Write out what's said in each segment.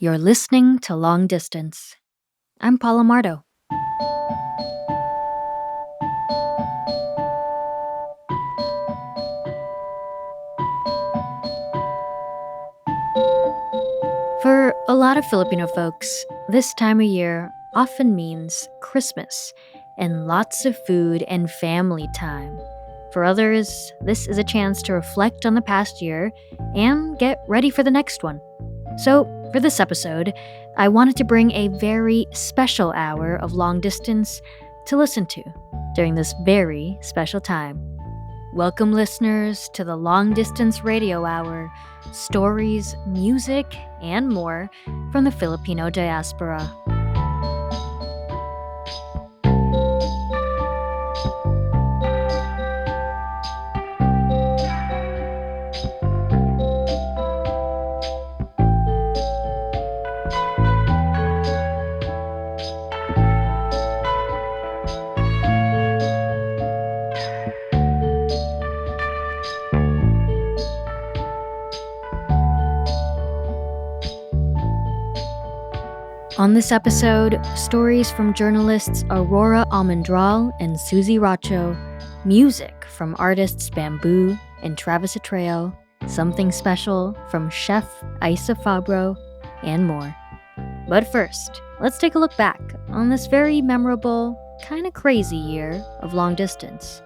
You're listening to Long Distance. I'm Paola Mardo. For a lot of Filipino folks, this time of year often means Christmas and lots of food and family time. For others, this is a chance to reflect on the past year and get ready for the next one. So, for this episode, I wanted to bring a very special hour of long distance to listen to during this very special time. Welcome, listeners, to the Long Distance Radio Hour, stories, music, and more from the Filipino diaspora. On this episode, stories from journalists Aurora Almendral and Suzie Racho, music from artists Bambu and Travis Atreo, something special from chef Isa Fabro, and more. But first, let's take a look back on this very memorable, kind of crazy year of long distance.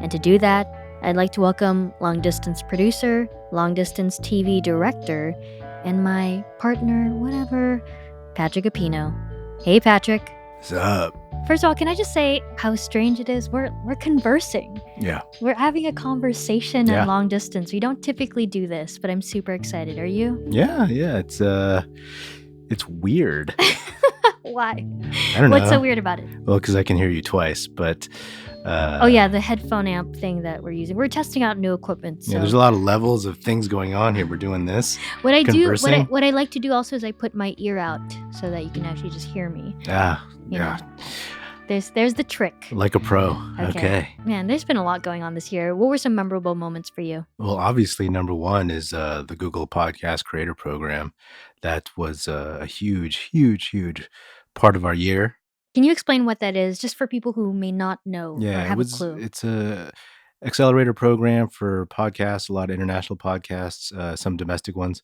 And to do that, I'd like to welcome long distance producer, long distance TV director, and my partner, whatever, Patrick Epino. Hey, Patrick. What's up? First of all, can I just say how strange it is? We're conversing. Yeah. We're having a conversation Yeah. at long distance. We don't typically do this, but I'm super excited. Are you? Yeah. It's weird. Why? I don't know. What's so weird about it? Well, because I can hear you twice, but Oh yeah, the headphone amp thing that we're using. We're testing out new equipment. So yeah, there's a lot of levels of things going on here. We're doing this. what I do, conversing. what I like to do also is I put my ear out so that you can actually just hear me. You know, there's the trick. Like a pro. Okay. Man, there's been a lot going on this year. What were some memorable moments for you? Well, obviously, number one is the Google Podcast Creator Program. That was a huge part of our year. Can you explain what that is, just for people who may not know or have a clue? It's a accelerator program for podcasts, a lot of international podcasts, some domestic ones.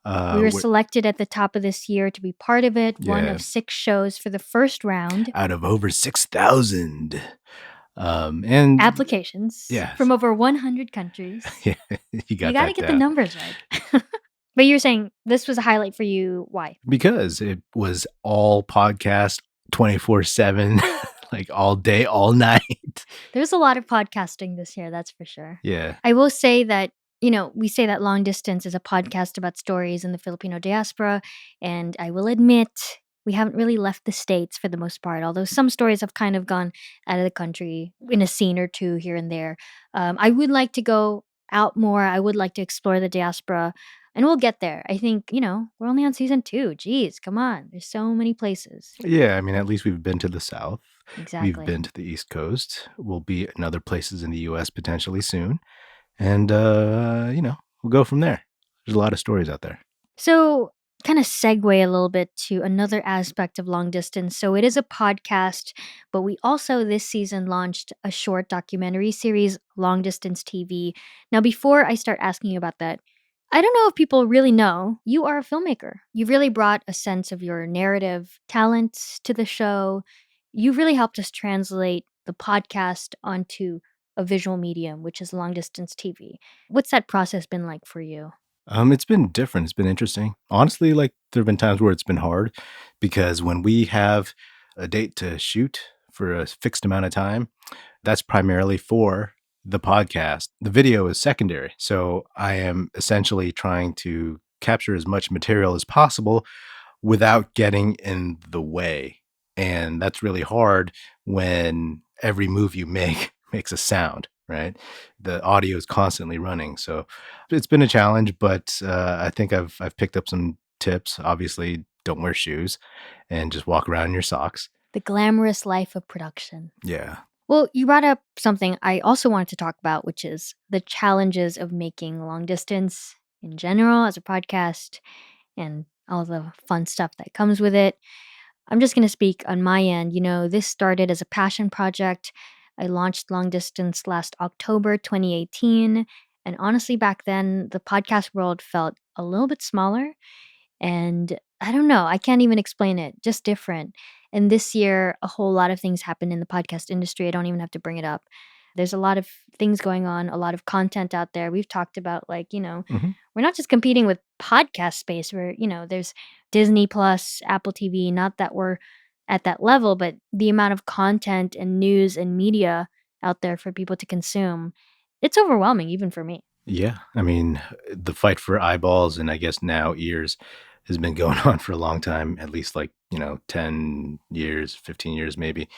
We were selected at the top of this year to be part of it. One Yeah. of 6 shows for the first round. Out of over 6,000 and Applications Yes. from over 100 countries. yeah, you got You got to that get the down. numbers right. But you're saying this was a highlight for you. Why? Because it was all podcast 24/7, like all day, all night. There's a lot of podcasting this year, that's for sure. Yeah. I will say that, we say that Long Distance is a podcast about stories in the Filipino diaspora, and I will admit we haven't really left the States for the most part, although some stories have kind of gone out of the country in a scene or two here and there. I would like to go out more. I would like to explore the diaspora, and we'll get there. I think, we're only on season 2. Jeez, come on. There's so many places. Yeah, I mean, at least we've been to the South. Exactly. We've been to the East Coast. We'll be in other places in the U.S. potentially soon. And, we'll go from there. There's a lot of stories out there. So, kind of segue a little bit to another aspect of long distance. So, it is a podcast, but we also this season launched a short documentary series, Long Distance TV. Now, before I start asking you about that, I don't know if people really know you are a filmmaker. You've really brought a sense of your narrative talents to the show. You really helped us translate the podcast onto a visual medium, which is long distance TV. What's that process been like for you? It's been different. It's been interesting. Honestly, like there have been times where it's been hard because when we have a date to shoot for a fixed amount of time, that's primarily for the podcast. The video is secondary. So I am essentially trying to capture as much material as possible without getting in the way. And that's really hard when every move you make makes a sound, right? The audio is constantly running. So it's been a challenge, but I think I've picked up some tips. Obviously, don't wear shoes and just walk around in your socks. The glamorous life of production. Yeah. Well, you brought up something I also wanted to talk about, which is the challenges of making long distance in general as a podcast and all the fun stuff that comes with it. I'm just going to speak on my end. This started as a passion project. I launched Long Distance last October 2018. And honestly, back then, the podcast world felt a little bit smaller. And I don't know, I can't even explain it, just different. And this year, a whole lot of things happened in the podcast industry. I don't even have to bring it up. There's a lot of things going on, a lot of content out there. We've talked about, Hmm. we're not just competing with podcast space where, there's Disney Plus, Apple TV, not that we're at that level, but the amount of content and news and media out there for people to consume, it's overwhelming, even for me. Yeah. I mean, the fight for eyeballs and I guess now ears has been going on for a long time, at least 10 years, 15 years maybe.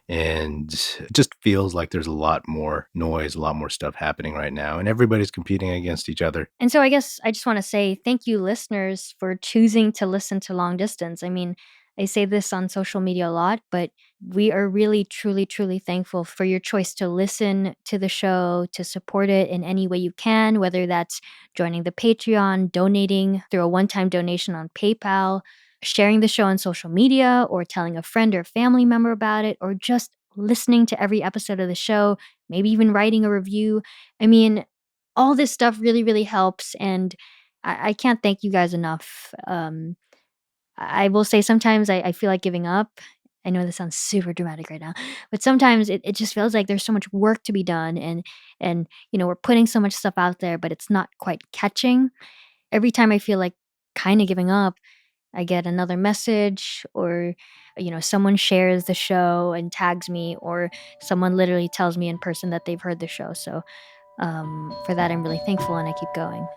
And it just feels like there's a lot more noise, a lot more stuff happening right now, and everybody's competing against each other. And so I guess I just want to say thank you, listeners, for choosing to listen to Long Distance. I mean, I say this on social media a lot, but we are really, truly, truly thankful for your choice to listen to the show, to support it in any way you can, whether that's joining the Patreon, donating through a one time donation on PayPal, sharing the show on social media, or telling a friend or family member about it, or just listening to every episode of the show, maybe even writing a review. I mean, all this stuff really, really helps, and I can't thank you guys enough. I will say sometimes I feel like giving up. I know this sounds super dramatic right now, but sometimes it just feels like there's so much work to be done, and we're putting so much stuff out there, but it's not quite catching. Every time I feel like kind of giving up, I get another message, or someone shares the show and tags me, or someone literally tells me in person that they've heard the show. So for that, I'm really thankful, and I keep going.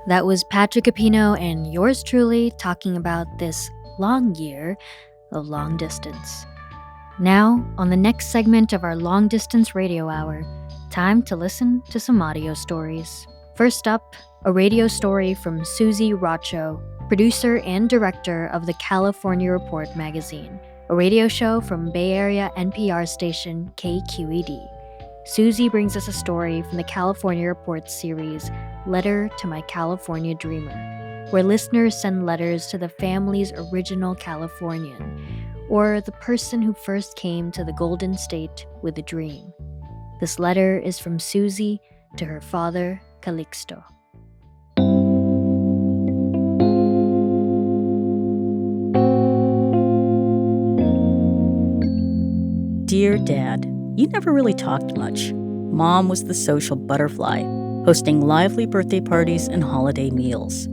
That was Patrick Epino and yours truly talking about this long year of long distance. Now, on the next segment of our long distance radio hour, time to listen to some audio stories. First up, a radio story from Suzie Racho, producer and director of the California Report magazine, a radio show from Bay Area NPR station KQED. Suzie brings us a story from the California Report series, Letter to My California Dreamer, where listeners send letters to the family's original Californian, or the person who first came to the Golden State with a dream. This letter is from Suzie to her father, Calixto. Dear Dad, you never really talked much. Mom was the social butterfly, hosting lively birthday parties and holiday meals.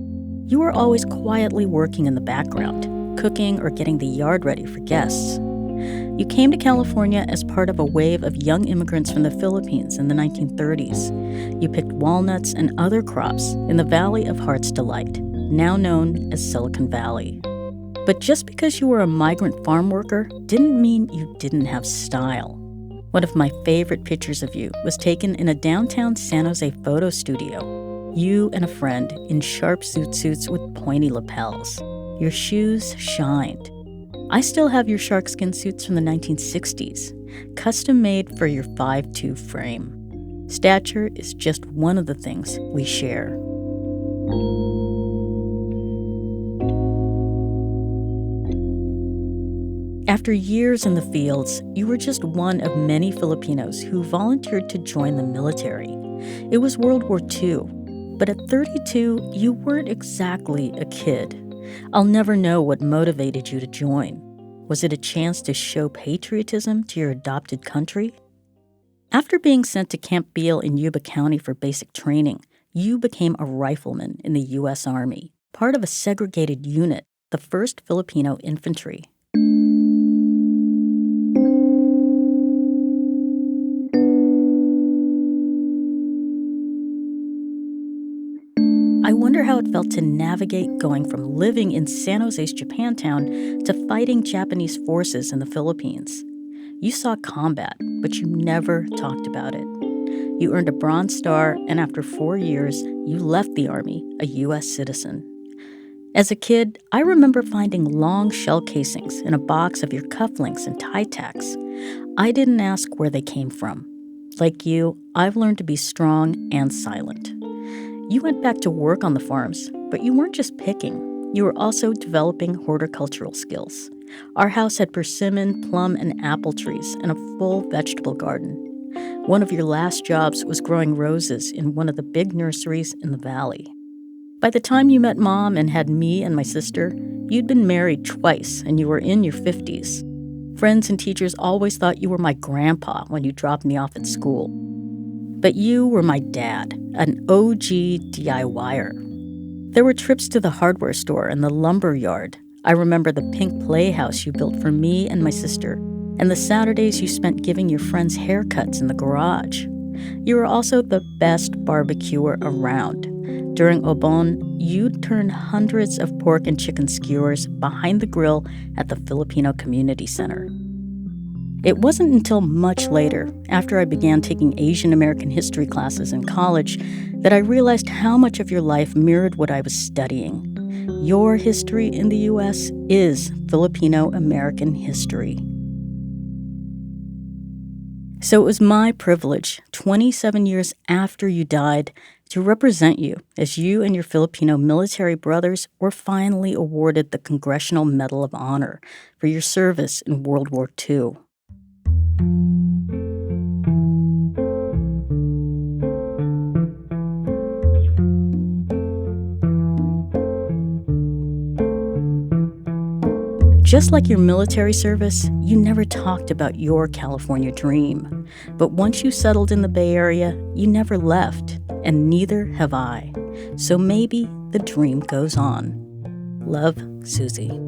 You were always quietly working in the background, cooking or getting the yard ready for guests. You came to California as part of a wave of young immigrants from the Philippines in the 1930s. You picked walnuts and other crops in the Valley of Heart's Delight, now known as Silicon Valley. But just because you were a migrant farm worker didn't mean you didn't have style. One of my favorite pictures of you was taken in a downtown San Jose photo studio. You and a friend in sharp zoot suits with pointy lapels. Your shoes shined. I still have your sharkskin suits from the 1960s, custom made for your 5'2" frame. Stature is just one of the things we share. After years in the fields, you were just one of many Filipinos who volunteered to join the military. It was World War II, but at 32, you weren't exactly a kid. I'll never know what motivated you to join. Was it a chance to show patriotism to your adopted country? After being sent to Camp Beale in Yuba County for basic training, you became a rifleman in the U.S. Army, part of a segregated unit, the 1st Filipino Infantry. I wonder how it felt to navigate going from living in San Jose's Japantown to fighting Japanese forces in the Philippines. You saw combat, but you never talked about it. You earned a Bronze Star, and after 4 years, you left the Army, a U.S. citizen. As a kid, I remember finding long shell casings in a box of your cufflinks and tie tacks. I didn't ask where they came from. Like you, I've learned to be strong and silent. You went back to work on the farms, but you weren't just picking. You were also developing horticultural skills. Our house had persimmon, plum, and apple trees and a full vegetable garden. One of your last jobs was growing roses in one of the big nurseries in the valley. By the time you met Mom and had me and my sister, you'd been married twice and you were in your 50s. Friends and teachers always thought you were my grandpa when you dropped me off at school. But you were my dad, an OG DIYer. There were trips to the hardware store and the lumber yard. I remember the pink playhouse you built for me and my sister, and the Saturdays you spent giving your friends haircuts in the garage. You were also the best barbecuer around. During Obon, you'd turn hundreds of pork and chicken skewers behind the grill at the Filipino Community Center. It wasn't until much later, after I began taking Asian American history classes in college, that I realized how much of your life mirrored what I was studying. Your history in the U.S. is Filipino American history. So it was my privilege, 27 years after you died, to represent you as you and your Filipino military brothers were finally awarded the Congressional Medal of Honor for your service in World War II. Just like your military service, you never talked about your California dream. But once you settled in the Bay Area, you never left, and neither have I. So maybe the dream goes on. Love, Suzie.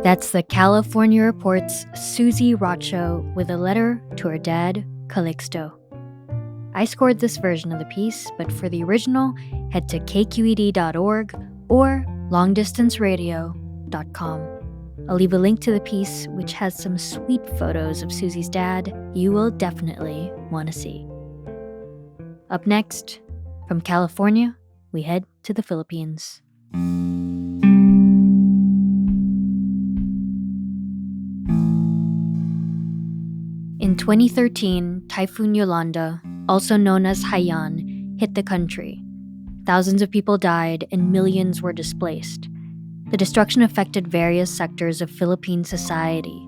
That's the California Report's Suzie Racho with a letter to her dad, Calixto. I scored this version of the piece, but for the original, head to kqed.org or longdistanceradio.com. I'll leave a link to the piece, which has some sweet photos of Suzie's dad you will definitely want to see. Up next, from California, we head to the Philippines. In 2013, Typhoon Yolanda, also known as Haiyan, hit the country. Thousands of people died and millions were displaced. The destruction affected various sectors of Philippine society,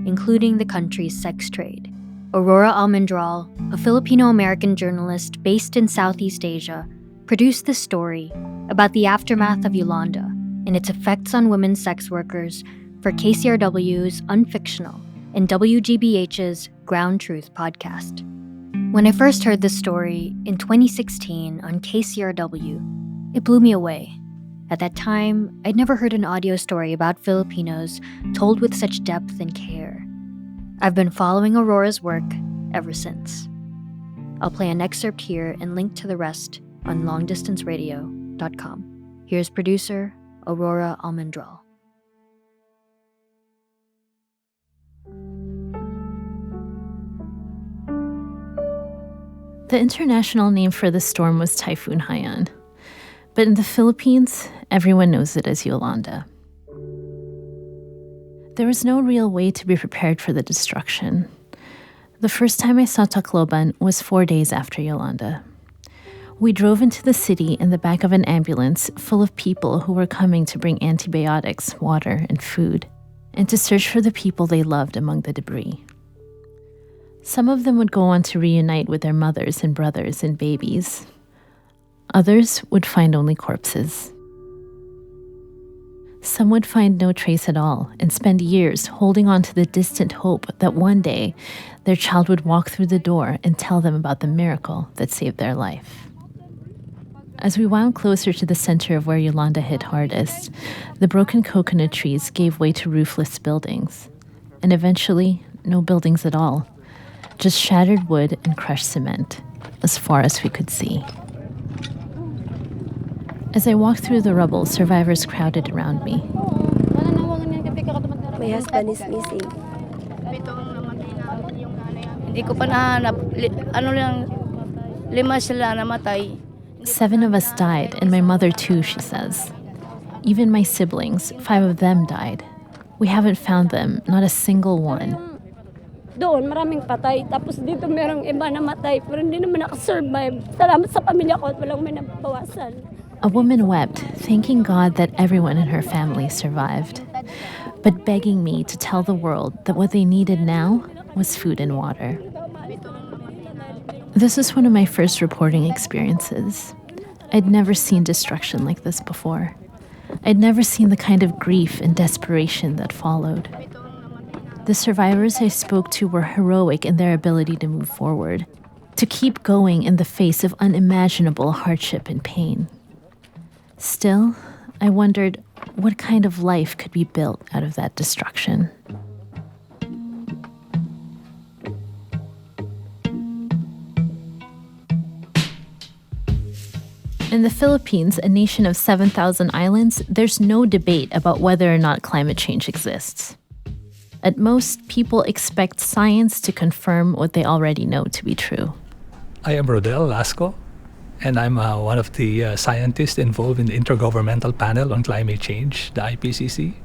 including the country's sex trade. Aurora Almendral, a Filipino-American journalist based in Southeast Asia, produced this story about the aftermath of Yolanda and its effects on women sex workers for KCRW's Unfictional and WGBH's Ground Truth podcast. When I first heard this story in 2016 on KCRW, it blew me away. At that time, I'd never heard an audio story about Filipinos told with such depth and care. I've been following Aurora's work ever since. I'll play an excerpt here and link to the rest on longdistanceradio.com. Here's producer Aurora Almendral. The international name for the storm was Typhoon Haiyan, but in the Philippines, everyone knows it as Yolanda. There was no real way to be prepared for the destruction. The first time I saw Tacloban was 4 days after Yolanda. We drove into the city in the back of an ambulance full of people who were coming to bring antibiotics, water, and food, and to search for the people they loved among the debris. Some of them would go on to reunite with their mothers and brothers and babies. Others would find only corpses. Some would find no trace at all and spend years holding on to the distant hope that one day their child would walk through the door and tell them about the miracle that saved their life. As we wound closer to the center of where Yolanda hit hardest, the broken coconut trees gave way to roofless buildings. And eventually, no buildings at all. Just shattered wood and crushed cement, as far as we could see. As I walked through the rubble, survivors crowded around me. My husband is missing. Hindi ko pa nahanap. Lima sila namatay. 7 of us died, and my mother too, she says. Even my siblings, 5 of them died. We haven't found them, not a single one. Doon, maraming patay. Tapos dito merong iba na matay. Pero hindi naman nakasurvive. Salamat sa pamilya ko at walang may nabawasan. A woman wept, thanking God that everyone in her family survived, but begging me to tell the world that what they needed now was food and water. This was one of my first reporting experiences. I'd never seen destruction like this before. I'd never seen the kind of grief and desperation that followed. The survivors I spoke to were heroic in their ability to move forward, to keep going in the face of unimaginable hardship and pain. Still, I wondered what kind of life could be built out of that destruction. In the Philippines, a nation of 7,000 islands, there's no debate about whether or not climate change exists. At most, people expect science to confirm what they already know to be true. I am Rodel Lasco, and I'm one of the scientists involved in the Intergovernmental Panel on Climate Change, the IPCC.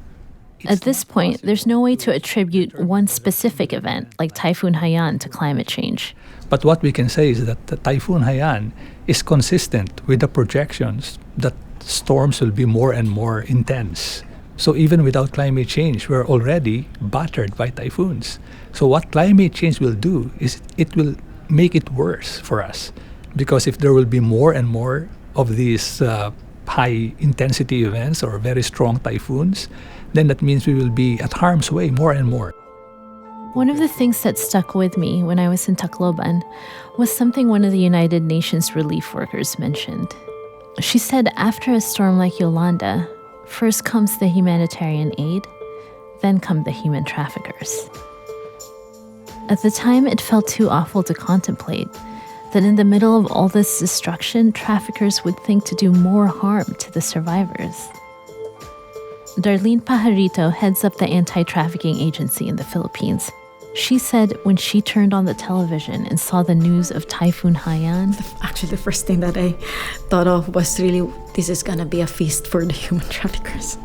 At this point, there's no way to attribute one specific event, like Typhoon Haiyan, to climate change. But what we can say is that the Typhoon Haiyan is consistent with the projections that storms will be more and more intense. So even without climate change, we're already battered by typhoons. So what climate change will do is it will make it worse for us. Because if there will be more and more of these high-intensity events or very strong typhoons, then that means we will be at harm's way more and more. One of the things that stuck with me when I was in Tacloban was something one of the United Nations relief workers mentioned. She said after a storm like Yolanda, first comes the humanitarian aid, then come the human traffickers. At the time, it felt too awful to contemplate that in the middle of all this destruction, traffickers would think to do more harm to the survivors. Darlene Pajarito heads up the anti-trafficking agency in the Philippines. She said when she turned on the television and saw the news of Typhoon Haiyan, actually the first thing that I thought of was really, this is gonna be a feast for the human traffickers.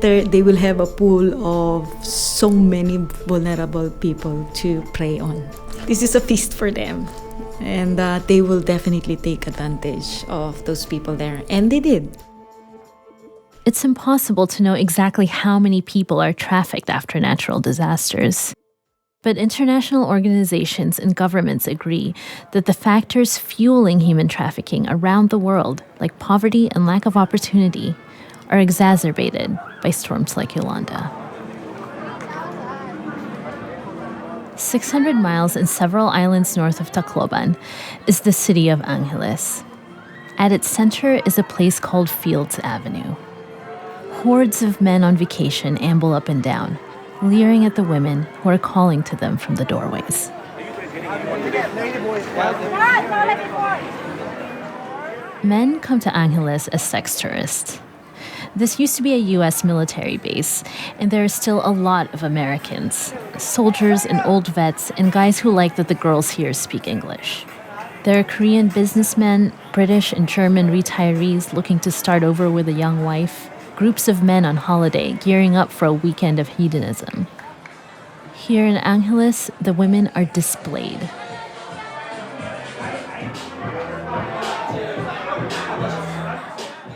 They will have a pool of so many vulnerable people to prey on. This is a feast for them. And they will definitely take advantage of those people there. And they did. It's impossible to know exactly how many people are trafficked after natural disasters. But international organizations and governments agree that the factors fueling human trafficking around the world, like poverty and lack of opportunity, are exacerbated by storms like Yolanda. 600 miles and several islands north of Tacloban is the city of Angeles. At its center is a place called Fields Avenue. Hordes of men on vacation amble up and down, leering at the women who are calling to them from the doorways. Men come to Angeles as sex tourists. This used to be a U.S. military base, and there are still a lot of Americans, soldiers and old vets, and guys who like that the girls here speak English. There are Korean businessmen, British and German retirees looking to start over with a young wife, groups of men on holiday gearing up for a weekend of hedonism. Here in Angeles, the women are displayed.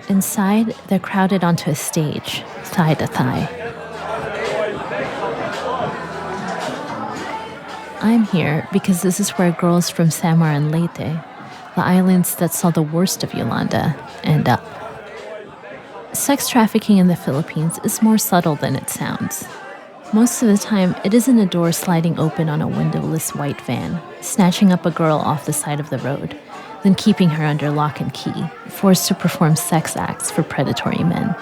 Inside, they're crowded onto a stage, thigh to thigh. I'm here because this is where girls from Samar and Leyte, the islands that saw the worst of Yolanda, end up. Sex trafficking in the Philippines is more subtle than it sounds. Most of the time, it isn't a door sliding open on a windowless white van, snatching up a girl off the side of the road, then keeping her under lock and key, forced to perform sex acts for predatory men.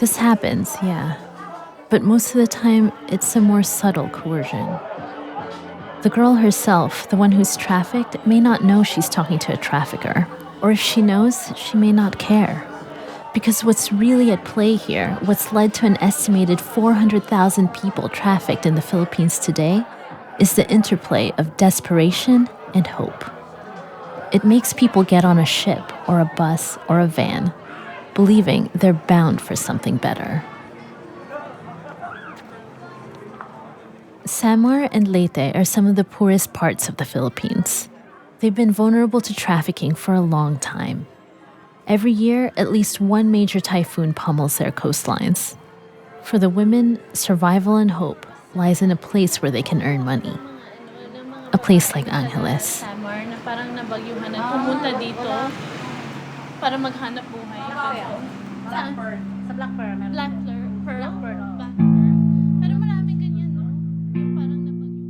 This happens, yeah, but most of the time, it's a more subtle coercion. The girl herself, the one who's trafficked, may not know she's talking to a trafficker, or if she knows, she may not care. Because what's really at play here, what's led to an estimated 400,000 people trafficked in the Philippines today, is the interplay of desperation and hope. It makes people get on a ship or a bus or a van, believing they're bound for something better. Samar and Leyte are some of the poorest parts of the Philippines. They've been vulnerable to trafficking for a long time. Every year, at least one major typhoon pummels their coastlines. For the women, survival and hope lies in a place where they can earn money. A place like Angeles. Samar na parang nabagyuhan na pumunta dito para maghanap buhay. Sa Blackpearl. Blackpearl. Pero maraming ganyan, no? Yung parang nabagyuhan.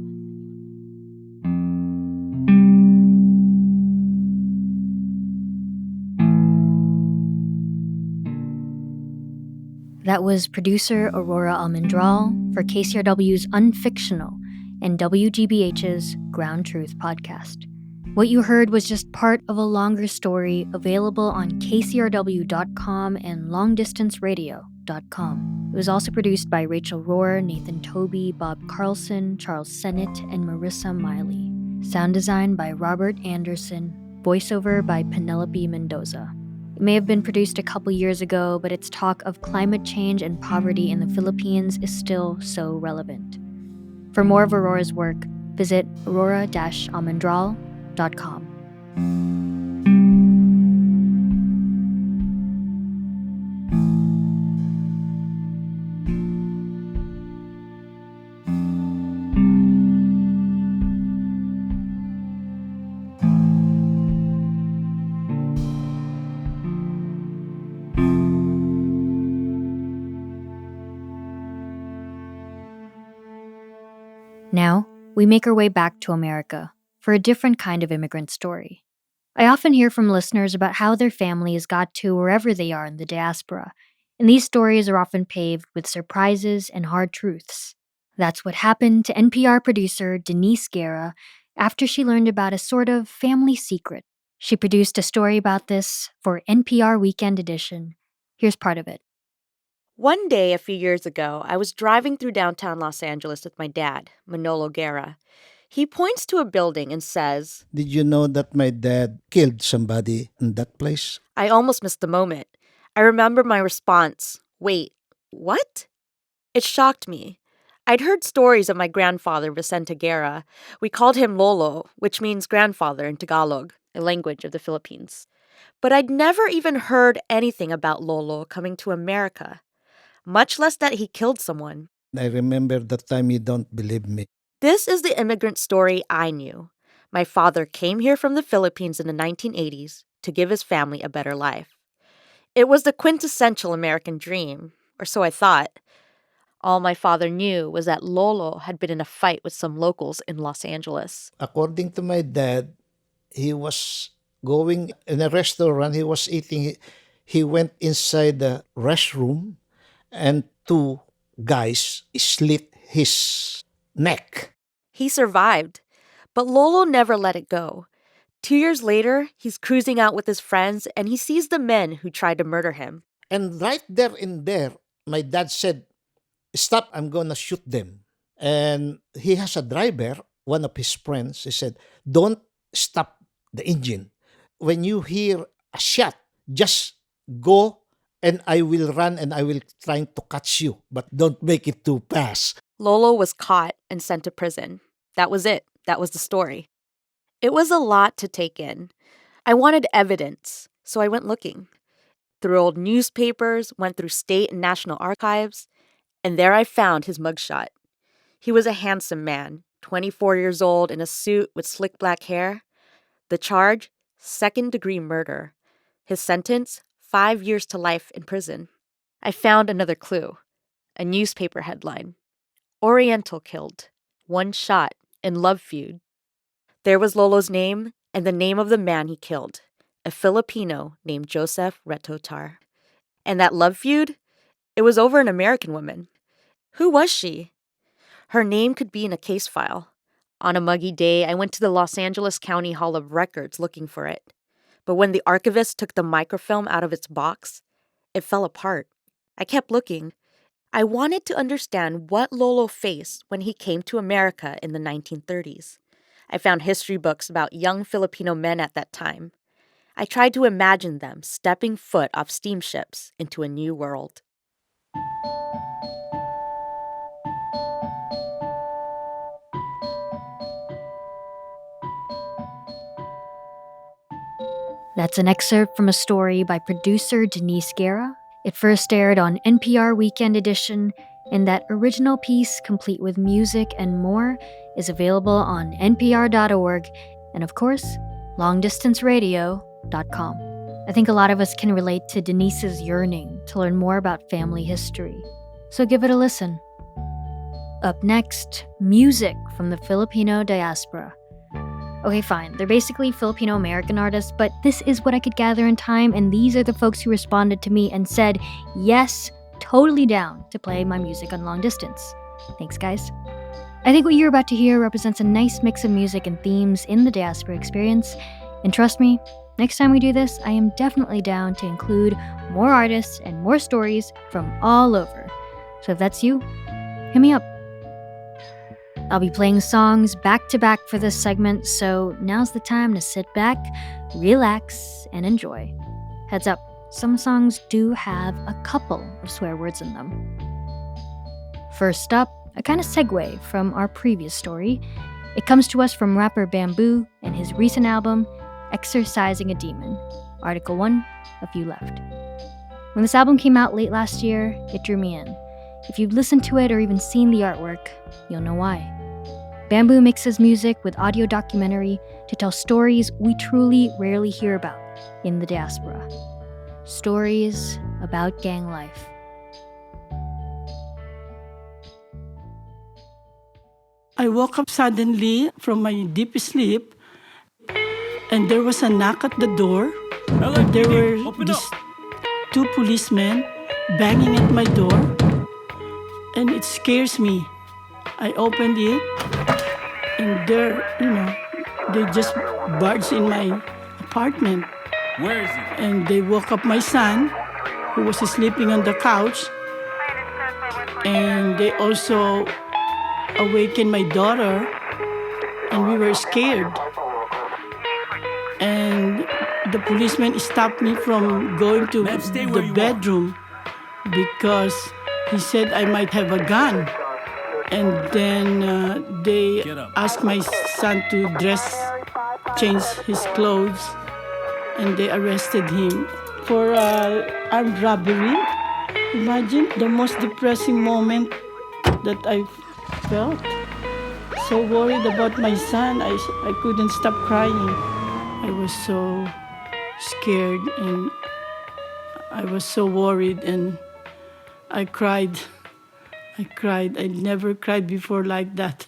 That was producer Aurora Almendral for KCRW's Unfictional and WGBH's Ground Truth podcast. What you heard was just part of a longer story available on KCRW.com and longdistanceradio.com. It was also produced by Rachel Rohr, Nathan Toby, Bob Carlson, Charles Sennett, and Marissa Miley. Sound design by Robert Anderson. Voiceover by Penelope Mendoza. It may have been produced a couple years ago, but its talk of climate change and poverty in the Philippines is still so relevant. For more of Aurora's work, visit aurora-almendral.com. Now, we make our way back to America for a different kind of immigrant story. I often hear from listeners about how their families got to wherever they are in the diaspora, and these stories are often paved with surprises and hard truths. That's what happened to NPR producer Denise Guerra after she learned about a sort of family secret. She produced a story about this for NPR Weekend Edition. Here's part of it. One day a few years ago, I was driving through downtown Los Angeles with my dad, Manolo Guerra. He points to a building and says, "Did you know that my dad killed somebody in that place?" I almost missed the moment. I remember my response, "Wait, what?" It shocked me. I'd heard stories of my grandfather, Vicente Guerra. We called him Lolo, which means grandfather in Tagalog, a language of the Philippines. But I'd never even heard anything about Lolo coming to America, much less that he killed someone. I remember the time you don't believe me. This is the immigrant story I knew. My father came here from the Philippines in the 1980s to give his family a better life. It was the quintessential American dream, or so I thought. All my father knew was that Lolo had been in a fight with some locals in Los Angeles. According to my dad, he was going in a restaurant, he was eating, he went inside the restroom and two guys slit his neck. He survived, but Lolo never let it go. 2 years later, he's cruising out with his friends and he sees the men who tried to murder him. And right there in there, my dad said, "Stop, I'm gonna shoot them." And he has a driver, one of his friends, he said, "Don't stop the engine. When you hear a shot, just go and I will run and I will try to catch you, but don't make it too fast." Lolo was caught and sent to prison. That was it. That was the story. It was a lot to take in. I wanted evidence, so I went looking. Through old newspapers, went through state and national archives, and there I found his mugshot. He was a handsome man, 24 years old in a suit with slick black hair. The charge, second-degree murder. His sentence, 5 years to life in prison. I found another clue. A newspaper headline. Oriental killed. One shot in love feud. There was Lolo's name and the name of the man he killed. A Filipino named Joseph Retotar. And that love feud? It was over an American woman. Who was she? Her name could be in a case file. On a muggy day, I went to the Los Angeles County Hall of Records looking for it. But when the archivist took the microfilm out of its box, it fell apart. I kept looking. I wanted to understand what Lolo faced when he came to America in the 1930s. I found history books about young Filipino men at that time. I tried to imagine them stepping foot off steamships into a new world. That's an excerpt from a story by producer Denise Guerra. It first aired on NPR Weekend Edition, and that original piece, complete with music and more, is available on npr.org and, of course, longdistanceradio.com. I think a lot of us can relate to Denise's yearning to learn more about family history, so give it a listen. Up next, music from the Filipino diaspora. Okay, fine, they're basically Filipino-American artists, but this is what I could gather in time, and these are the folks who responded to me and said, yes, totally down to play my music on long distance. Thanks, guys. I think what you're about to hear represents a nice mix of music and themes in the diaspora experience, and trust me, next time we do this, I am definitely down to include more artists and more stories from all over. So if that's you, hit me up. I'll be playing songs back to back for this segment, so now's the time to sit back, relax, and enjoy. Heads up, some songs do have a couple of swear words in them. First up, a kind of segue from our previous story. It comes to us from rapper Bambu and his recent album, Exorcising a Demon. Article 1, A Few Left. When this album came out late last year, it drew me in. If you've listened to it or even seen the artwork, you'll know why. Bambu mixes music with audio documentary to tell stories we truly rarely hear about in the diaspora. Stories about gang life. I woke up suddenly from my deep sleep, and there was a knock at the door. There were these two policemen banging at my door, and it scares me. I opened it, and there, they just barged in my apartment. Where is he? And they woke up my son, who was sleeping on the couch, and they also awakened my daughter, and we were scared. And the policeman stopped me from going to the bedroom because he said I might have a gun. And then they asked my son to change his clothes, and they arrested him for armed robbery. Imagine the most depressing moment that I felt. So worried about my son, I couldn't stop crying. I was so scared and I was so worried, and I cried. I never cried before like that.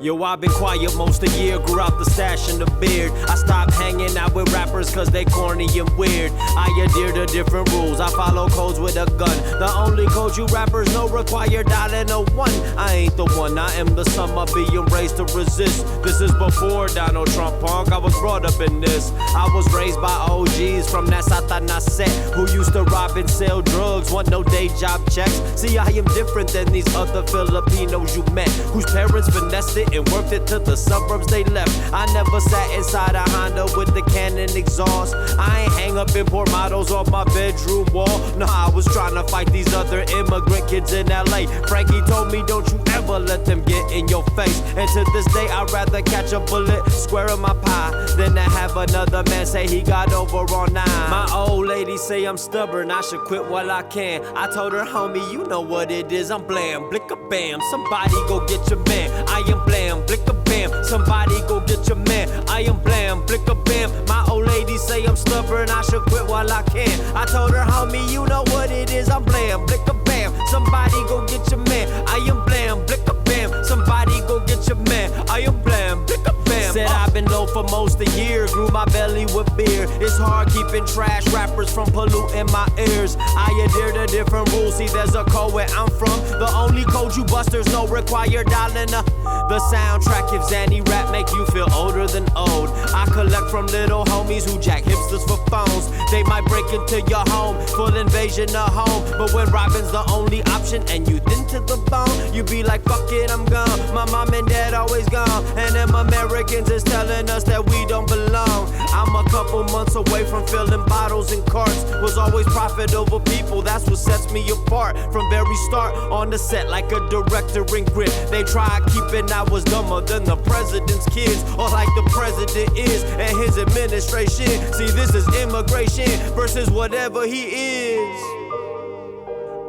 Yo, I've been quiet most of the year, grew out the stash and the beard. I stopped hanging out with rappers cause they corny and weird. I adhere to different rules, I follow codes with a gun. The only code you rappers know require dialing a 1. I ain't the one, I am the sum of being raised to resist. This is before Donald Trump, punk, I was brought up in this. I was raised by OGs from that Satanas set, who used to rob and sell drugs, want no day job checks. See, I am different than these other Filipinos you met, whose parents finessed it and worked it to the suburbs they left. I never sat inside a Honda with the cannon exhaust. I ain't hang up import models off my bedroom wall. No, I was trying to fight these other immigrant kids in LA. Frankie told me, don't you ever let them get in your face. And to this day, I'd rather catch a bullet square in my pie than to have another man say he got over on 9. My old lady say I'm stubborn, I should quit while I can. I told her, homie, you know what it is. I'm blam, blicka bam. Somebody go get your man. I am blam, blicka bam. Somebody go get your man. I am blam, blicka bam. My old lady say I'm stubborn, I should quit while I can. I told her, homie, you know what it is. I'm blam, blicka bam. Somebody go get your man. I am blam, blicka bam. Somebody go get your man. I am blam, blicka bam. Said I've been low for most a year. Grew my belly with beer. It's hard keeping trash rappers from polluting my ears. I adhere to different rules. See, there's a code where I'm from. The only code you busters know require dialing the soundtrack. If Zanny rap make you feel older than old, I collect from little homies who jack hipsters for phones. They might break into your home, full invasion of home. But when robbing's the only option and you thin to the bone, you be like, fuck it, I'm gone. My mom and dad always gone, and them Americans is telling us that we don't belong. I'm a couple months away from filling bottles and carts. Was always profit over people, that's what sets me apart. From very start, on the set like a director in grip. They tried keeping I was dumber than the president's kids, or like the president is and his administration. See, this is immigration versus whatever he is.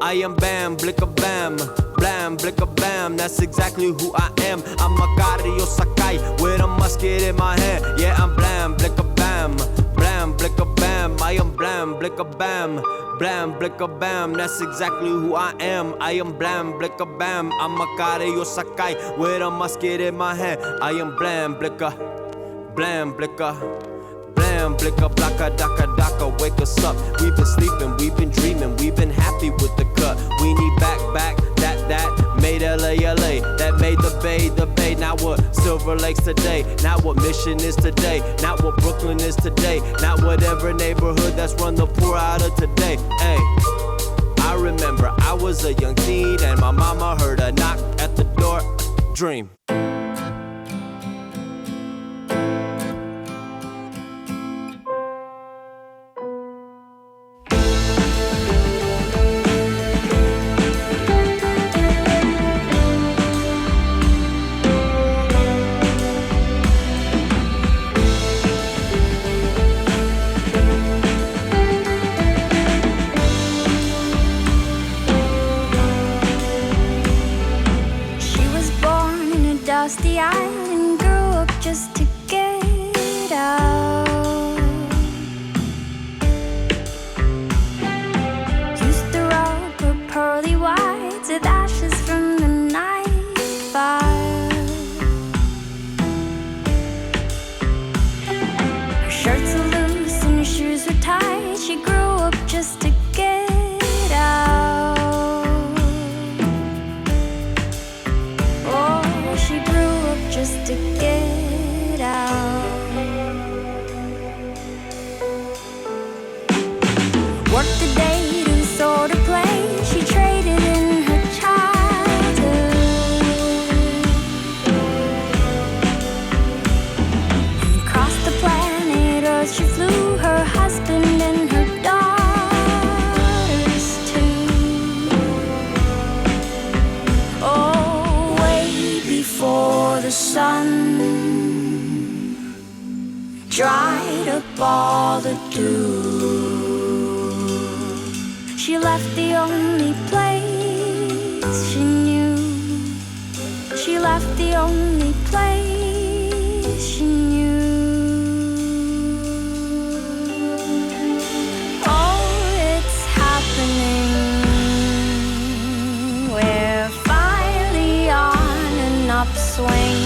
I am bam, blicka bam, blam, blicka bam. That's exactly who I am. I'm a Gario Sakai with a musket in my hand. Yeah, I'm blam, blicka bam, blam, blicka bam. I am blam, blicka bam, blam, blicka bam. That's exactly who I am. I am blam, blicka bam. I'm a Gario Sakai with a musket in my hand. I am blam, blicka, blam, blicka. Blam, blicka, blacka, daka, daka, wake us up. We've been sleeping, we've been dreaming, we've been happy with the cut. We need back, that made LA, that made the Bay. Not what Silver Lake's today, not what Mission is today, not what Brooklyn is today, not whatever neighborhood that's run the poor out of today. Hey, I remember I was a young teen and my mama heard a knock at the door. Dream. The island, grew up just to get out. Used to rub her pearly whites with ashes from the night fire. Her shirts were loose and her shoes were tight. She grew up just to get out. She grew up just to get out. Worked a day to sort of play. She traded in her childhood. And across the planet Earth she flew, her husband and her daughters too. Oh, way before the sun dried up all the dew, she left the only place she knew. She left the only place she knew. Oh, it's happening. We're finally on an upswing.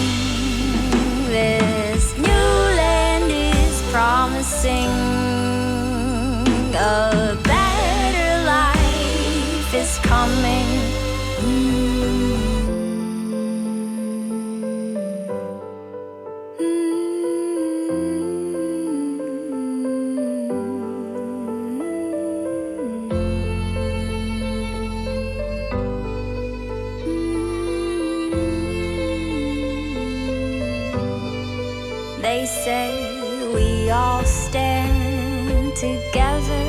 This new land is promising. A better life is coming. They say we all stand together.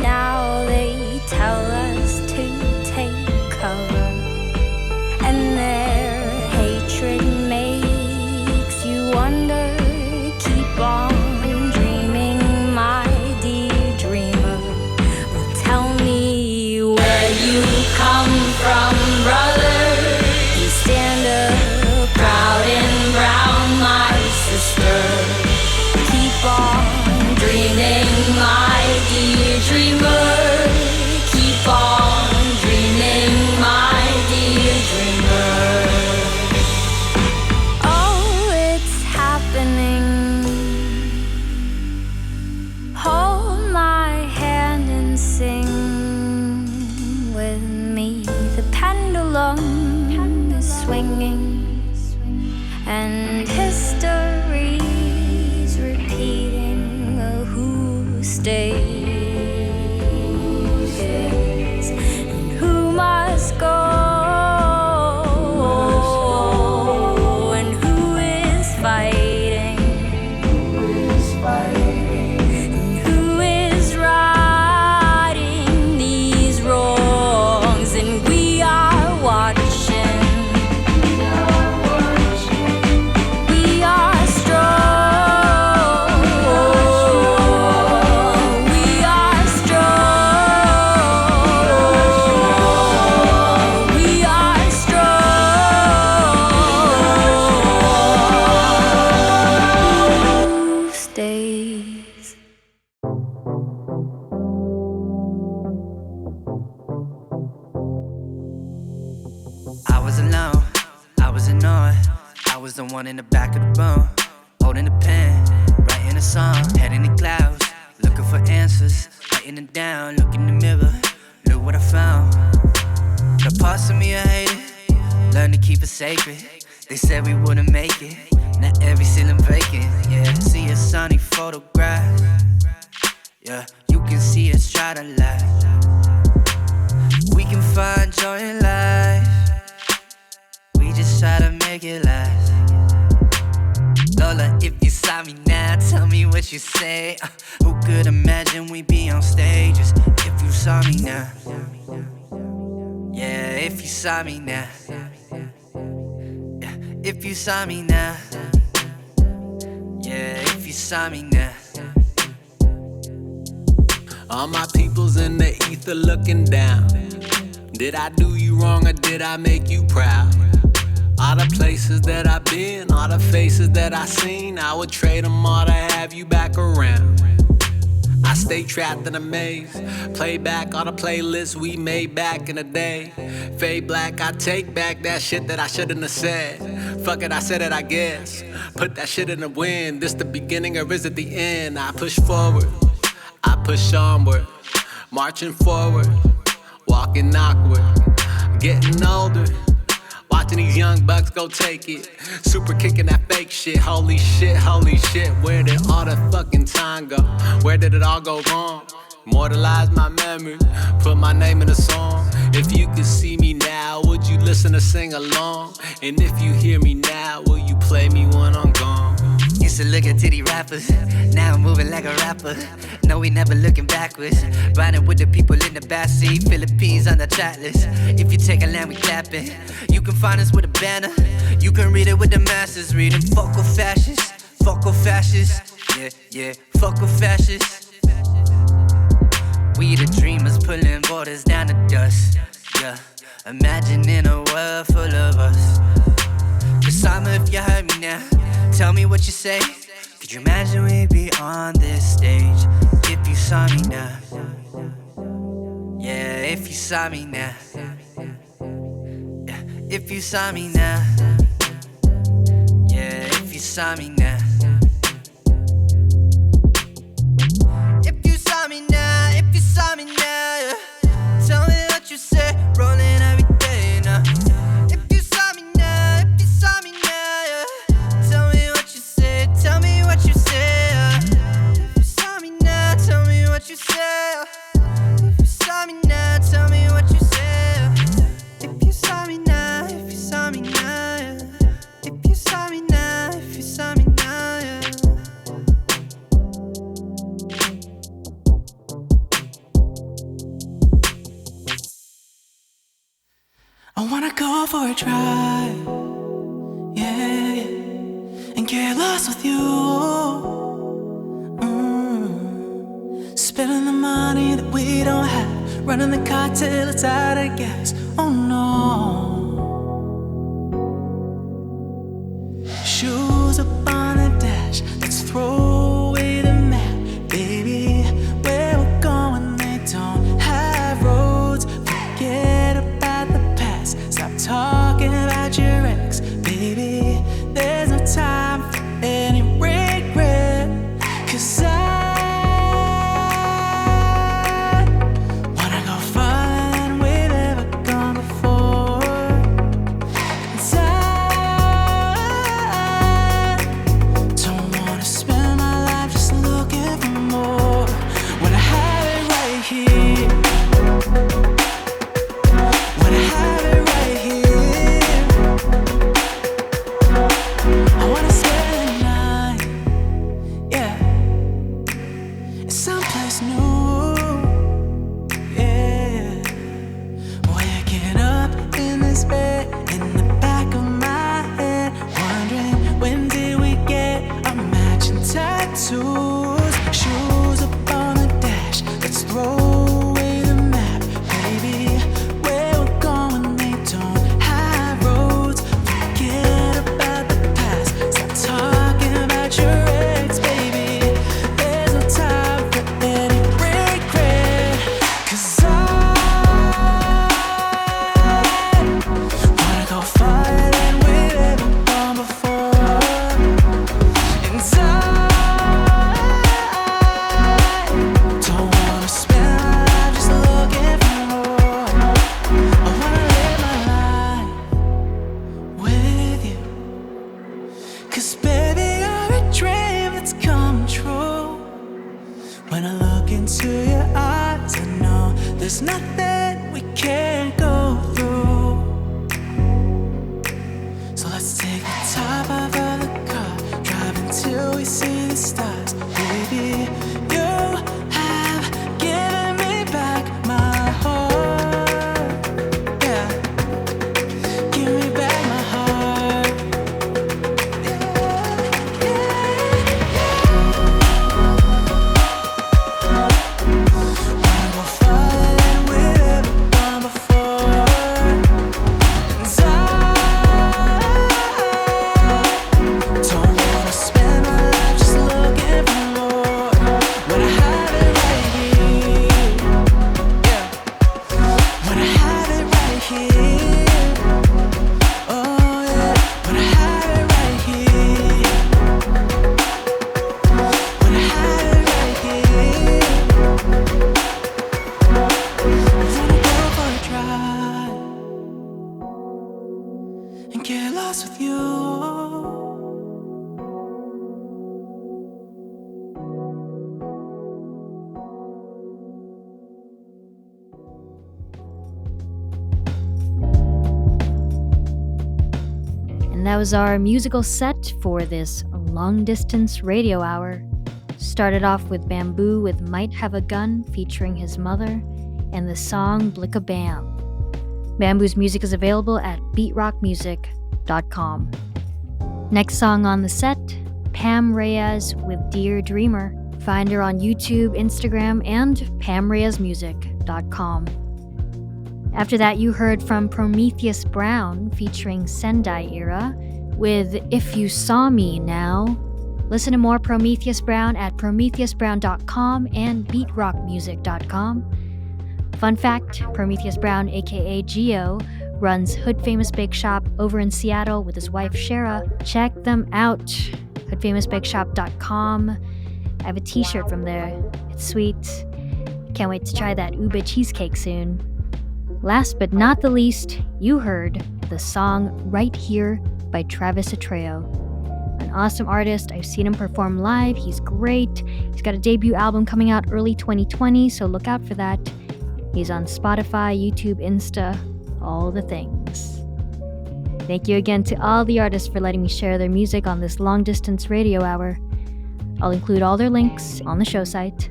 Now they tell us to take cover, and their hatred makes you wonder. Keep on dreaming, my dear dreamer. Well, tell me where you come from, brother. You stand up proud and brown, my sister. Keep on dreaming, my dear dreamer. Keep on dreaming, my dear dreamer. Oh, it's happening. Hold my hand and sing with me. The pendulum is swinging, and history's repeating who stays and who must go, and who is fighting, and who is righting these wrongs, and we are watching. We are strong. We are strong. We are strong. Who stays? I was alone, I was annoyed. I was the one in the back of the room, holding the pen, writing a song, head in the clouds, looking for answers, writing it down, look in the mirror, look what I found. The parts of me I hated, learned to keep it sacred. They said we wouldn't make it, now every ceiling vacant. Yeah, see a sunny photograph. Yeah, you can see us try to laugh. We can find joy in life. We just try to make it last. Lola, if you saw me now, tell me what you say. Who could imagine we'd be on stages if you saw me now? Yeah, if you saw me now. Yeah, if you saw me now. Yeah, if you saw me now. All my peoples in the ether looking down. Did I do you wrong or did I make you proud? All the places that I've been, all the faces that I seen, I would trade them all to have you back around. I stay trapped in a maze, play back all the playlists we made back in the day. Fade black, I take back that shit that I shouldn't have said. Fuck it, I said it, I guess. Put that shit in the wind, this the beginning or is it the end? I push forward, I push onward, marching forward, walking awkward, getting older. Watching these young bucks go take it. Super kicking that fake shit. Holy shit, where did all the fucking time go? Where did it all go wrong? Immortalize my memory, put my name in a song. If you could see me now, would you listen or sing along? And if you hear me now, will you play me when I'm gone? Used to look at titty rappers, now I'm moving like a rapper. No, we never looking backwards. Riding with the people in the backseat, Philippines on the chat list. If you take a land, we clapping. You can find us with a banner. You can read it with the masses, reading focal fascists. Yeah, focal fascists. We the dreamers pulling borders down to dust. Yeah, imagining a world full of us. Kasama, if you heard me now, tell me what you say. Could you imagine we'd be on this stage if you saw me now? Yeah, if you saw me now. Yeah, if you saw me now. Yeah, if you saw me now. If you saw me now, if you saw me now, yeah. Tell me what you say, rolling every day now. If you saw me now, if you saw me now, yeah. Tell me what you say, tell me what you say, yeah. If you saw me now, tell me what you say. If you saw me now, tell me what you say. If you saw me now, if you saw me now, yeah. If you saw me now, if you saw me now. I wanna go for a drive, yeah, and get lost with you. Spending the money that we don't have, running the car till it's out of gas. Oh no. Shoes up on the dash, let's throw away the map, baby. Where we're going, they don't have roads. Forget about the past, stop talking about your ex, baby. There's no time for any regret, 'cause I wanna go farther than we've ever gone before. And I don't wanna spend my life just looking for more when I have it right here. When I have it right here. I wanna spend the night, yeah, in someplace new, yeah. Waking up in this bed, in the back of my head, wondering when did we get our matching tattoos. Shoes up on the dash, let's throw away the map, baby. Where we're going, they don't have roads. Forget about the past, stop talking about your ex, baby. There's no time for any regret, 'cause I wanna go farther than we've ever gone before. And I don't wanna spend my life just looking for more. I wanna live my life with you, 'cause baby, you're a dream that's come true. When I look into your eyes, I know there's nothing we can't go through. So let's take the top off of the car, drive until we see the stars. Baby, you have given me back my heart. Yeah, give me back my heart. Wanna go farther than we've ever gone before. And I don't wanna spend my life just looking for more when I have it right here. Yeah, when I have it right here. Oh yeah, when I have it right here. When I have it right here. I wanna go for a drive and get lost with you. And that was our musical set for this long distance radio hour. Started off with Bambu with Might Have a Gun featuring his mother and the song Blicka Bam. Bambu's music is available at beatrockmusic.com. Next song on the set, Pam Reyes with Dear Dreamer. Find her on YouTube, Instagram, and pamreyesmusic.com. After that, you heard from Prometheus Brown featuring Sendai Era with If You Saw Me Now. Listen to more Prometheus Brown at prometheusbrown.com and beatrockmusic.com. Fun fact, Prometheus Brown, aka Gio, runs Hood Famous Bake Shop over in Seattle with his wife Shara. Check them out, hoodfamousbakeshop.com. I have a t-shirt from there. It's sweet. Can't wait to try that ube cheesecake soon. Last but not the least, you heard the song Right Here by Travis Atreo. An awesome artist. I've seen him perform live. He's great. He's got a debut album coming out early 2020, so look out for that. He's on Spotify, YouTube, Insta, all the things. Thank you again to all the artists for letting me share their music on this long distance radio hour. I'll include all their links on the show site,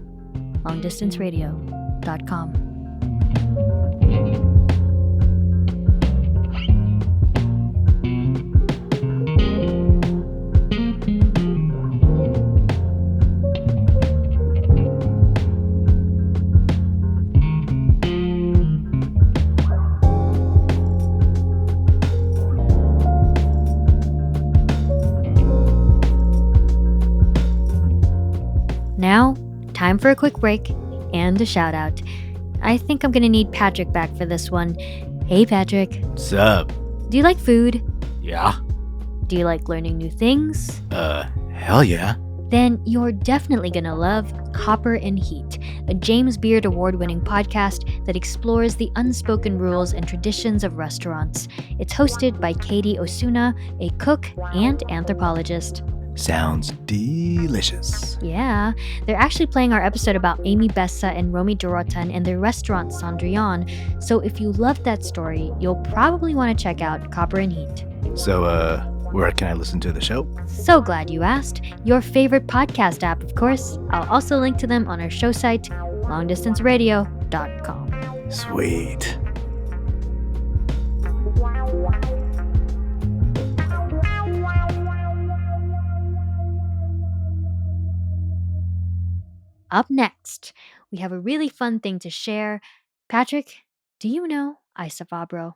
longdistanceradio.com. time for a quick break and a shout out. I think I'm gonna need Patrick back for this one. Hey Patrick. What's up? Do you like food? Yeah. Do you like learning new things? Hell yeah. Then you're definitely gonna love Copper and Heat, a James Beard award-winning podcast that explores the unspoken rules and traditions of restaurants. It's hosted by Katie Osuna, a cook and anthropologist. Sounds delicious. Yeah, they're actually playing our episode about Amy Bessa and Romy Dorotan and their restaurant Cendrillon, so if you loved that story, you'll probably want to check out Copper and Heat. So, where can I listen to the show? So glad you asked. Your favorite podcast app, of course. I'll also link to them on our show site, longdistanceradio.com. Sweet. Up next, we have a really fun thing to share. Patrick, do you know Isa Fabro?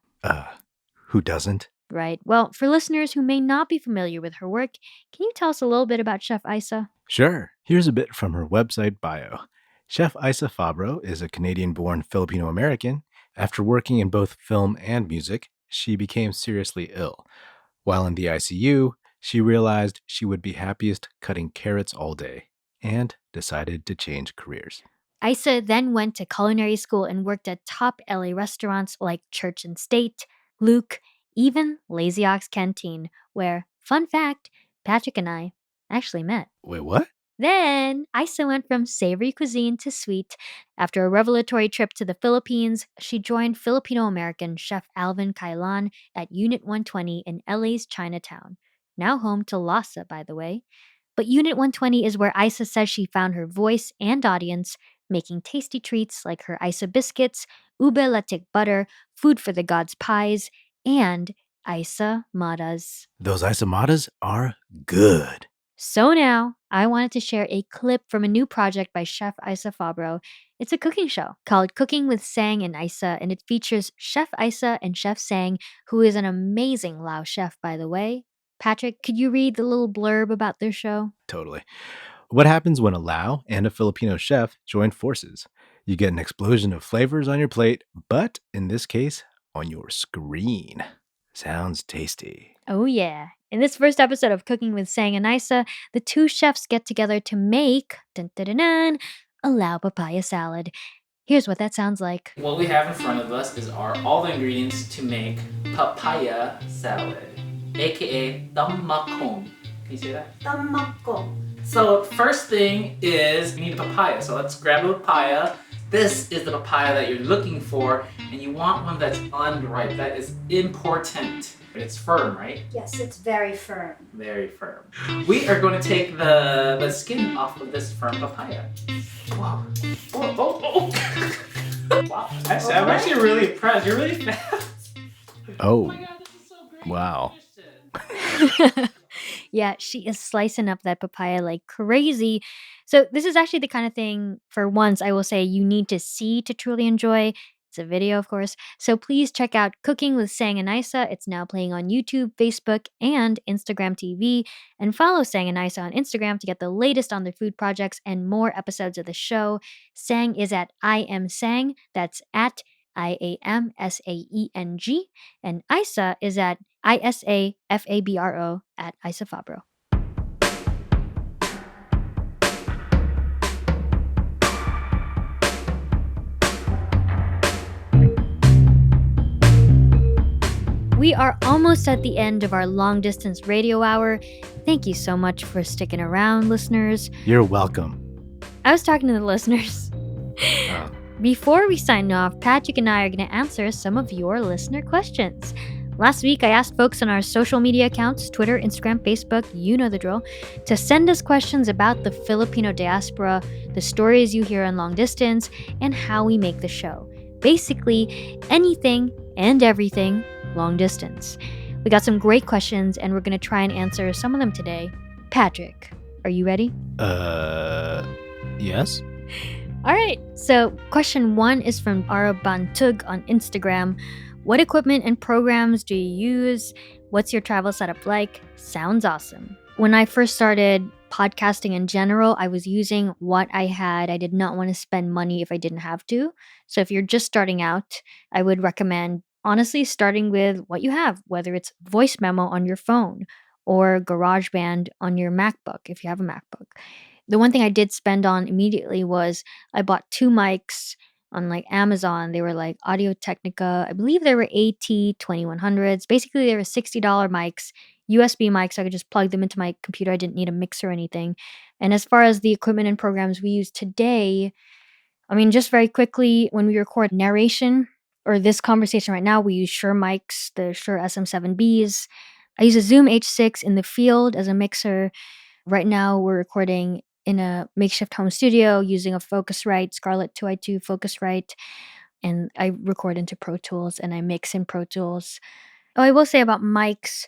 Who doesn't? Right. Well, for listeners who may not be familiar with her work, can you tell us a little bit about Chef Isa? Sure. Here's a bit from her website bio. Chef Isa Fabro is a Canadian-born Filipino-American. After working in both film and music, she became seriously ill. While in the ICU, she realized she would be happiest cutting carrots all day and decided to change careers. Isa then went to culinary school and worked at top LA restaurants like Church and State, Luke, even Lazy Ox Canteen, where, fun fact, Patrick and I actually met. Wait, what? Then, Isa went from savory cuisine to sweet. After a revelatory trip to the Philippines, she joined Filipino-American chef Alvin Kailan at Unit 120 in LA's Chinatown, now home to Lhasa, by the way. But Unit 120 is where Isa says she found her voice and audience, making tasty treats like her Isa biscuits, ube latik butter, food for the gods pies, and Isa madas. Those Isa madas are good. So now, I wanted to share a clip from a new project by Chef Isa Fabro. It's a cooking show called Cooking with Sang and Isa, and it features Chef Isa and Chef Sang, who is an amazing Lao chef, by the way. Patrick, could you read the little blurb about their show? Totally. What happens when a Lao and a Filipino chef join forces? You get an explosion of flavors on your plate, but in this case, on your screen. Sounds tasty. Oh yeah. In this first episode of Cooking with Sang and Isa, the two chefs get together to make a Lao papaya salad. Here's what that sounds like. What we have in front of us is all the ingredients to make papaya salad, aka tamakong. Can you say that? Tamakong. So first thing is you need a papaya. So let's grab a papaya. This is the papaya that you're looking for, and you want one that's unripe. That is important. It's firm, right? Yes, it's very firm. Very firm. We are going to take the skin off of this firm papaya. Wow. Oh. Wow. I'm actually really impressed. You're really fast. Oh. My God, this is so great. Wow. Yeah, she is slicing up that papaya like crazy. So this is actually the kind of thing, for once, I will say you need to see to truly enjoy. It's a video, of course. So please check out Cooking with Sang and Isa. It's now playing on YouTube, Facebook, and Instagram TV. And follow Sang and Isa on Instagram to get the latest on their food projects and more episodes of the show. Sang is at I am Sang. That's at IAMSAENG. And Isa is at ISAFABRO at Isa Fabro. We are almost at the end of our long distance radio hour. Thank you so much for sticking around, listeners. You're welcome. I was talking to the listeners. Before we sign off, Patrick and I are going to answer some of your listener questions. Last week, I asked folks on our social media accounts, Twitter, Instagram, Facebook, you know the drill, to send us questions about the Filipino diaspora, the stories you hear on long distance, and how we make the show. Basically, anything and everything long distance. We got some great questions, and we're going to try and answer some of them today. Patrick, are you ready? Yes. All right, so question 1 is from Ara Bantug on Instagram. What equipment and programs do you use? What's your travel setup like? Sounds awesome. When I first started podcasting in general, I was using what I had. I did not want to spend money if I didn't have to. So if you're just starting out, I would recommend honestly starting with what you have, whether it's voice memo on your phone or GarageBand on your MacBook if you have a MacBook. The one thing I did spend on immediately was I bought 2 mics on like Amazon. They were like Audio Technica. I believe they were AT2100s. Basically, they were $60 mics, USB mics. So I could just plug them into my computer. I didn't need a mixer or anything. And as far as the equipment and programs we use today, I mean, just very quickly, when we record narration or this conversation right now, we use Shure mics, the Shure SM7Bs. I use a Zoom H6 in the field as a mixer. Right now, we're recording in a makeshift home studio using a Focusrite, Scarlett 2i2 Focusrite. And I record into Pro Tools and I mix in Pro Tools. Oh, I will say about mics,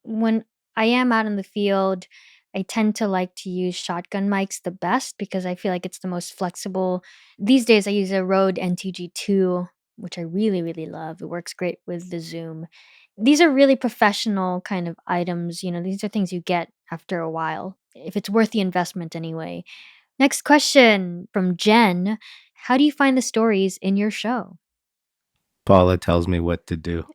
when I am out in the field, I tend to like to use shotgun mics the best because I feel like it's the most flexible. These days, I use a Rode NTG2, which I really, really love. It works great with the Zoom. These are really professional kind of items. You know, these are things you get after a while, if it's worth the investment anyway. Next question from Jen. How do you find the stories in your show? Paula tells me what to do.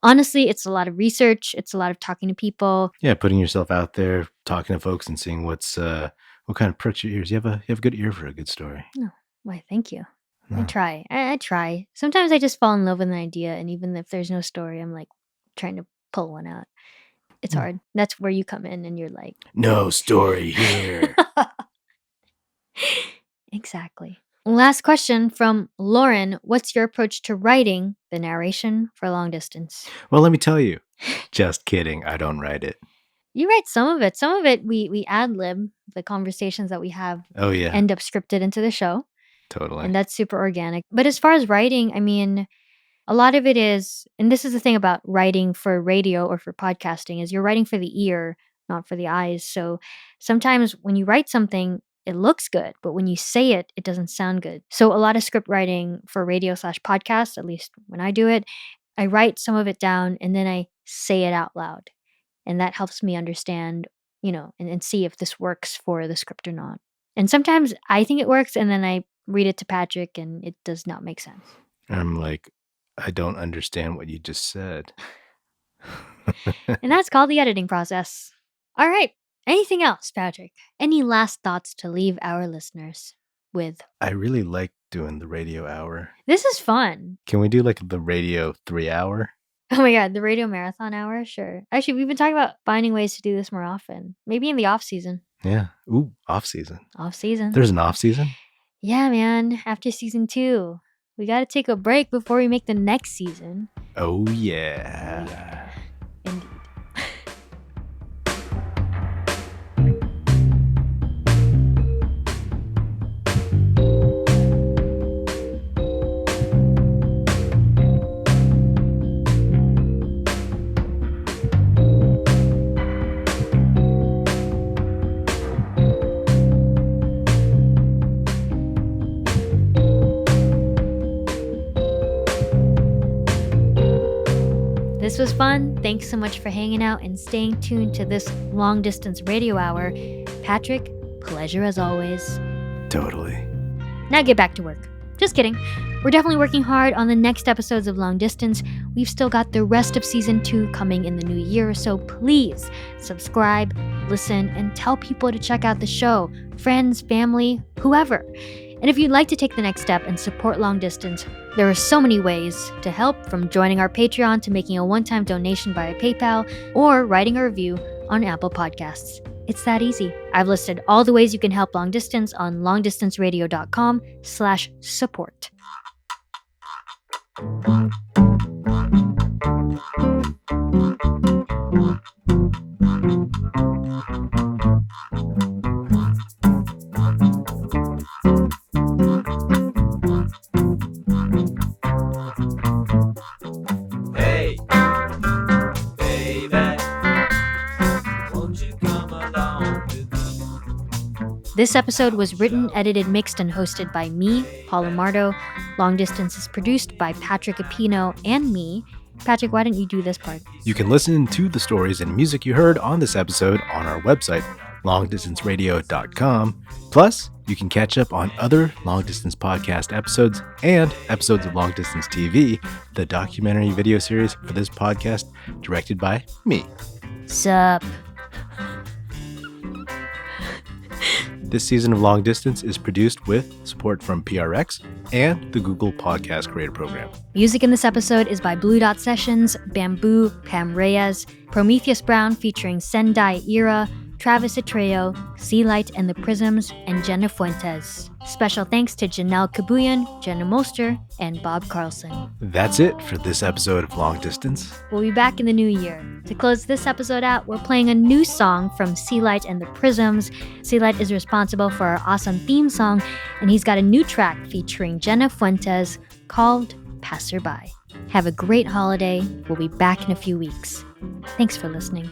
Honestly, it's a lot of research. It's a lot of talking to people. Yeah, putting yourself out there, talking to folks and seeing what kind of perks your ears. You have a good ear for a good story. Oh, why, thank you. No. I try. I try. Sometimes I just fall in love with an idea, and even if there's no story, I'm like trying to pull one out. It's hard. That's where you come in and you're like, no story here. Exactly. Last question from Lauren. What's your approach to writing the narration for long distance? Well, let me tell you. Just kidding. I don't write it. You write some of it. Some of it we ad-lib. The conversations that we have end up scripted into the show. Totally. And that's super organic. But as far as writing, I mean, a lot of it is, and this is the thing about writing for radio or for podcasting, is you're writing for the ear, not for the eyes. So sometimes when you write something, it looks good, but when you say it, it doesn't sound good. So a lot of script writing for radio/podcast, at least when I do it, I write some of it down and then I say it out loud. And that helps me understand, you know, and see if this works for the script or not. And sometimes I think it works and then I read it to Patrick and it does not make sense. I'm like, I don't understand what you just said. And that's called the editing process. All right. Anything else, Patrick? Any last thoughts to leave our listeners with? I really like doing the radio hour. This is fun. Can we do like the radio 3 hour? Oh my God, the radio marathon hour? Sure. Actually, we've been talking about finding ways to do this more often. Maybe in the off season. Yeah. Ooh, off season. Off season. There's an off season? Yeah, man. After season 2. We got to take a break before we make the next season. Oh, yeah. Indeed. This was fun. Thanks so much for hanging out and staying tuned to this long distance radio hour. Patrick, pleasure as always. Totally. Now get back to work. Just kidding. We're definitely working hard on the next episodes of Long Distance. We've still got the rest of season 2 coming in the new year, so please subscribe, listen, and tell people to check out the show. Friends, family, whoever. And if you'd like to take the next step and support Long Distance, there are so many ways to help, from joining our Patreon to making a one-time donation via PayPal or writing a review on Apple Podcasts. It's that easy. I've listed all the ways you can help Long Distance on longdistanceradio.com/support. Hey, baby, won't you come along with me? This episode was written, edited, mixed, and hosted by me, Paola Mardo. Long Distance is produced by Patrick Epino and me. Patrick, why didn't you do this part? You can listen to the stories and music you heard on this episode on our website, longdistanceradio.com. Plus, you can catch up on other Long Distance podcast episodes and episodes of Long Distance TV, the documentary video series for this podcast directed by me. Sup? This season of Long Distance is produced with support from PRX and the Google Podcast Creator Program. Music in this episode is by Blue Dot Sessions, Bambu, Pam Reyes, Prometheus Brown featuring Sendai Ira, Travis Atreo, Sea Light and the Prisms, and Jenna Fuentes. Special thanks to Janelle Quibuyen, Jenna Molster, and Bob Carlson. That's it for this episode of Long Distance. We'll be back in the new year. To close this episode out, we're playing a new song from Sea Light and the Prisms. Sea Light is responsible for our awesome theme song, and he's got a new track featuring Jenna Fuentes called Passerby. Have a great holiday. We'll be back in a few weeks. Thanks for listening.